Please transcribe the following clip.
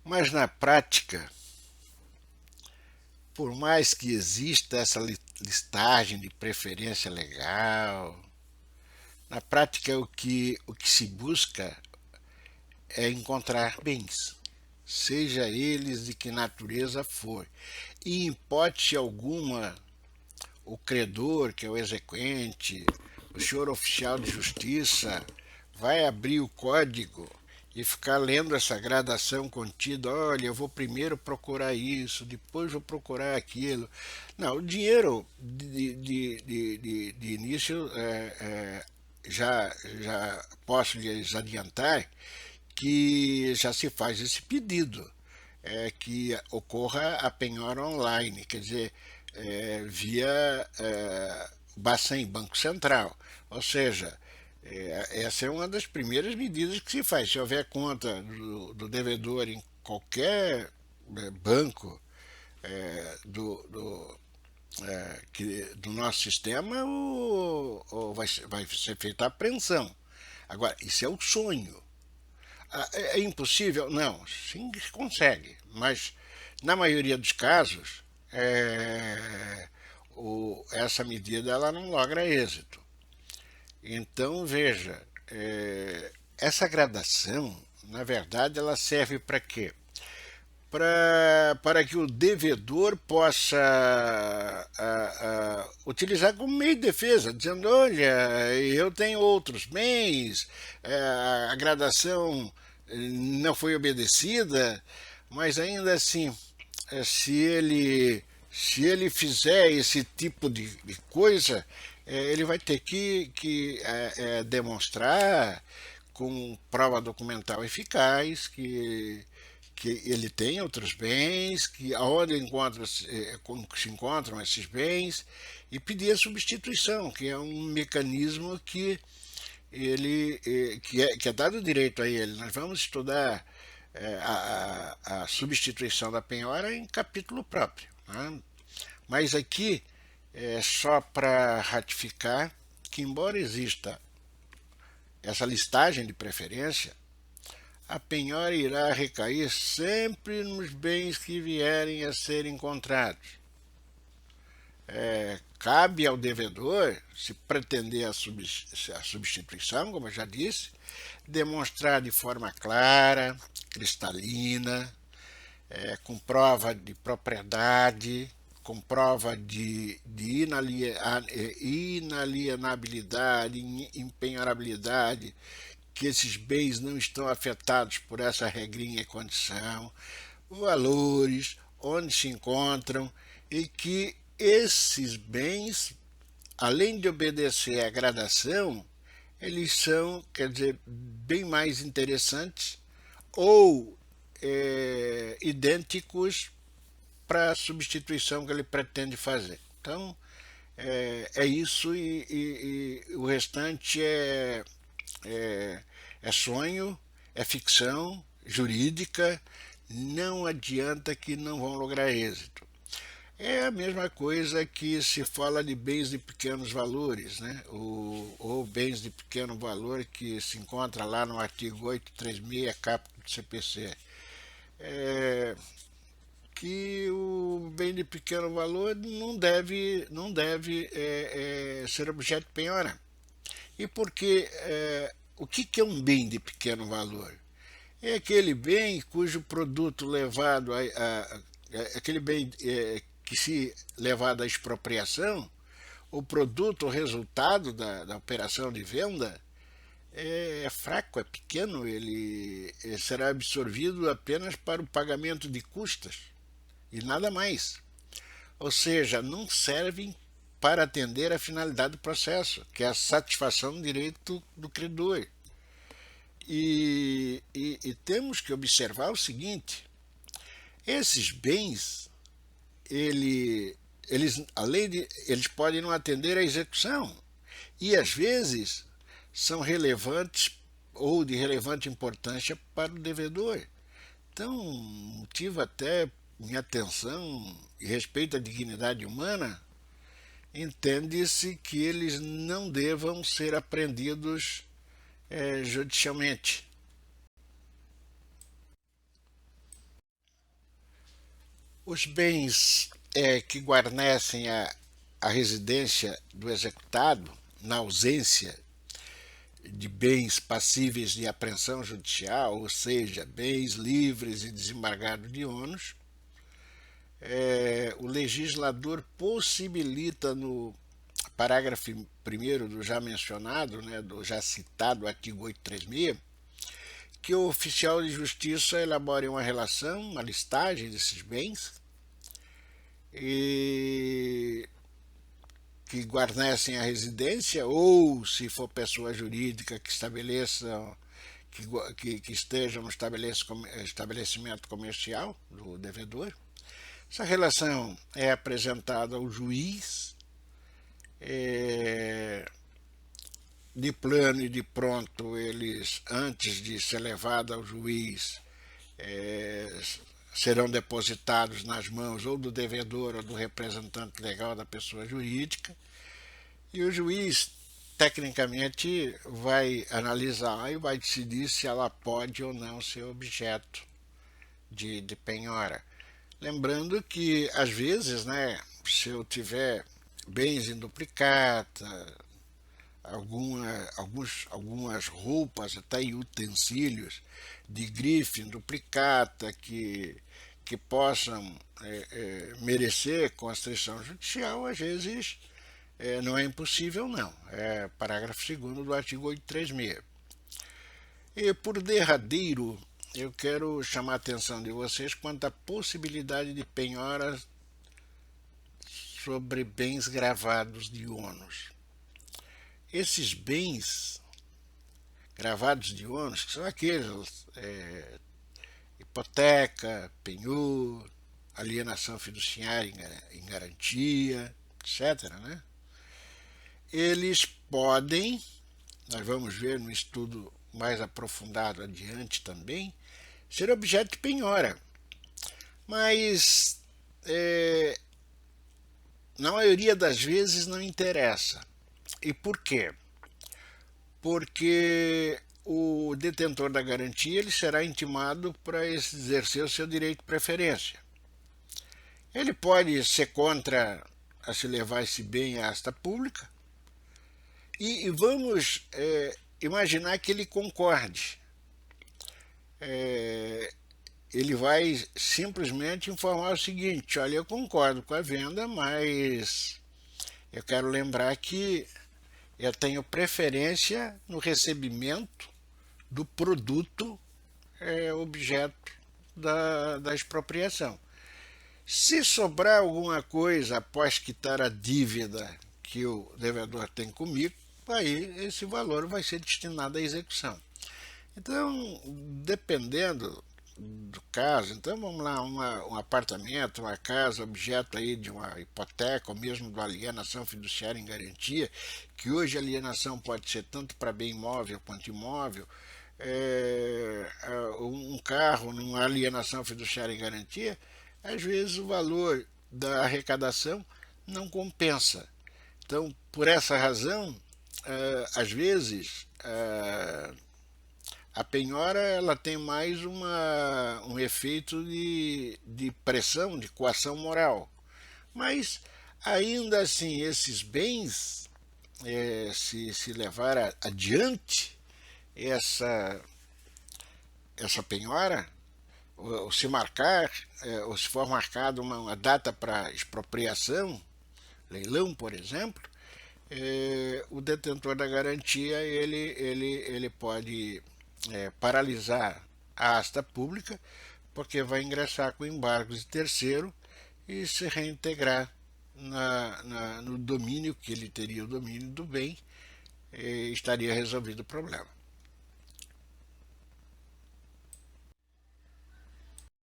Mas na prática, por mais que exista essa listagem de preferência legal, na prática o que se busca é encontrar bens, seja eles de que natureza for. E em hipótese alguma, o credor, que é o exequente, o senhor oficial de justiça, vai abrir o código e ficar lendo essa gradação contida. Olha, eu vou primeiro procurar isso, depois vou procurar aquilo. Não, o dinheiro de início já posso lhes adiantar que já se faz esse pedido, que ocorra a penhora online, quer dizer, via Bacen, Banco Central. Ou seja, essa é uma das primeiras medidas que se faz. Se houver conta do devedor em qualquer banco do nosso sistema, vai ser feita a apreensão. Agora, isso é o sonho. É impossível? Não, sim se consegue, mas na maioria dos casos essa medida ela não logra êxito. Então veja, essa gradação, na verdade, ela serve para quê? Para que o devedor possa utilizar como meio de defesa, dizendo: olha, eu tenho outros bens, a gradação não foi obedecida, mas ainda assim, se ele fizer esse tipo de coisa, ele vai ter que demonstrar com prova documental eficaz que ele tem outros bens, que aonde se encontram esses bens, e pedir a substituição, que é um mecanismo que é dado direito a ele. Nós vamos estudar a substituição da penhora em capítulo próprio, né? Mas aqui é só para ratificar que, embora exista essa listagem de preferência, a penhora irá recair sempre nos bens que vierem a ser encontrados. Cabe ao devedor, se pretender a substituição, como eu já disse, demonstrar de forma clara, cristalina, com prova de propriedade, com prova de inalienabilidade, empenhorabilidade, que esses bens não estão afetados por essa regrinha e condição, valores, onde se encontram, e que esses bens, além de obedecer à gradação, eles são, quer dizer, bem mais interessantes ou idênticos para a substituição que ele pretende fazer. Então, é isso, e o restante é sonho, é ficção jurídica, não adianta que não vão lograr êxito. É a mesma coisa que se fala de bens de pequenos valores, né? Ou bens de pequeno valor que se encontra lá no artigo 836 caput do CPC. Que o bem de pequeno valor não deve ser objeto de penhora. E porque o que é um bem de pequeno valor? É aquele bem cujo produto levado aquele bem que, se levado à expropriação, o produto, o resultado da operação de venda é fraco, é pequeno, ele será absorvido apenas para o pagamento de custas e nada mais. Ou seja, não servem para atender a finalidade do processo, que é a satisfação do direito do credor. E temos que observar o seguinte: esses bens, eles podem não atender à execução, e às vezes são relevantes ou de relevante importância para o devedor. Então, motivo até minha atenção e respeito à dignidade humana, entende-se que eles não devam ser apreendidos judicialmente. Os bens que guarnecem a residência do executado, na ausência de bens passíveis de apreensão judicial, ou seja, bens livres e desembargados de ônus, o legislador possibilita no parágrafo 1º do já mencionado, do já citado artigo 836, que o oficial de justiça elabore uma relação, uma listagem desses bens, e que guarnecem a residência, ou, se for pessoa jurídica, que estabeleça, que esteja no estabelecimento comercial do devedor. Essa relação é apresentada ao juiz, de plano e de pronto, eles, antes de ser levado ao juiz, serão depositados nas mãos ou do devedor ou do representante legal da pessoa jurídica, e o juiz, tecnicamente, vai analisar e vai decidir se ela pode ou não ser objeto de penhora. Lembrando que, às vezes, se eu tiver bens em duplicata, algumas roupas, até em utensílios de grife em duplicata que possam merecer constrição judicial, às vezes não é impossível, não. É parágrafo 2º do artigo 836. E, por derradeiro, eu quero chamar a atenção de vocês quanto à possibilidade de penhora sobre bens gravados de ônus. Esses bens gravados de ônus, que são aqueles hipoteca, penhor, alienação fiduciária em garantia, etc., eles podem, nós vamos ver no estudo mais aprofundado adiante também, ser objeto de penhora. Mas, na maioria das vezes, não interessa. E por quê? Porque o detentor da garantia ele será intimado para exercer o seu direito de preferência. Ele pode ser contra a se levar esse bem à asta pública, e vamos imaginar que ele concorde. Ele vai simplesmente informar o seguinte: olha, eu concordo com a venda, mas eu quero lembrar que eu tenho preferência no recebimento do produto objeto da expropriação. Se sobrar alguma coisa após quitar a dívida que o devedor tem comigo, aí esse valor vai ser destinado à execução. Então, dependendo do caso, então vamos lá, um apartamento, uma casa, objeto aí de uma hipoteca, ou mesmo de alienação fiduciária em garantia, que hoje a alienação pode ser tanto para bem imóvel quanto imóvel, um carro numa alienação fiduciária em garantia, às vezes o valor da arrecadação não compensa. Então, por essa razão, às vezes, a penhora ela tem mais um efeito de pressão, de coação moral. Mas, ainda assim, esses bens, se levar adiante essa penhora, ou se marcar, ou se for marcada uma data para expropriação, leilão, por exemplo, o detentor da garantia ele pode paralisar a asta pública, porque vai ingressar com embargos de terceiro e se reintegrar no domínio, que ele teria o domínio do bem, e estaria resolvido o problema.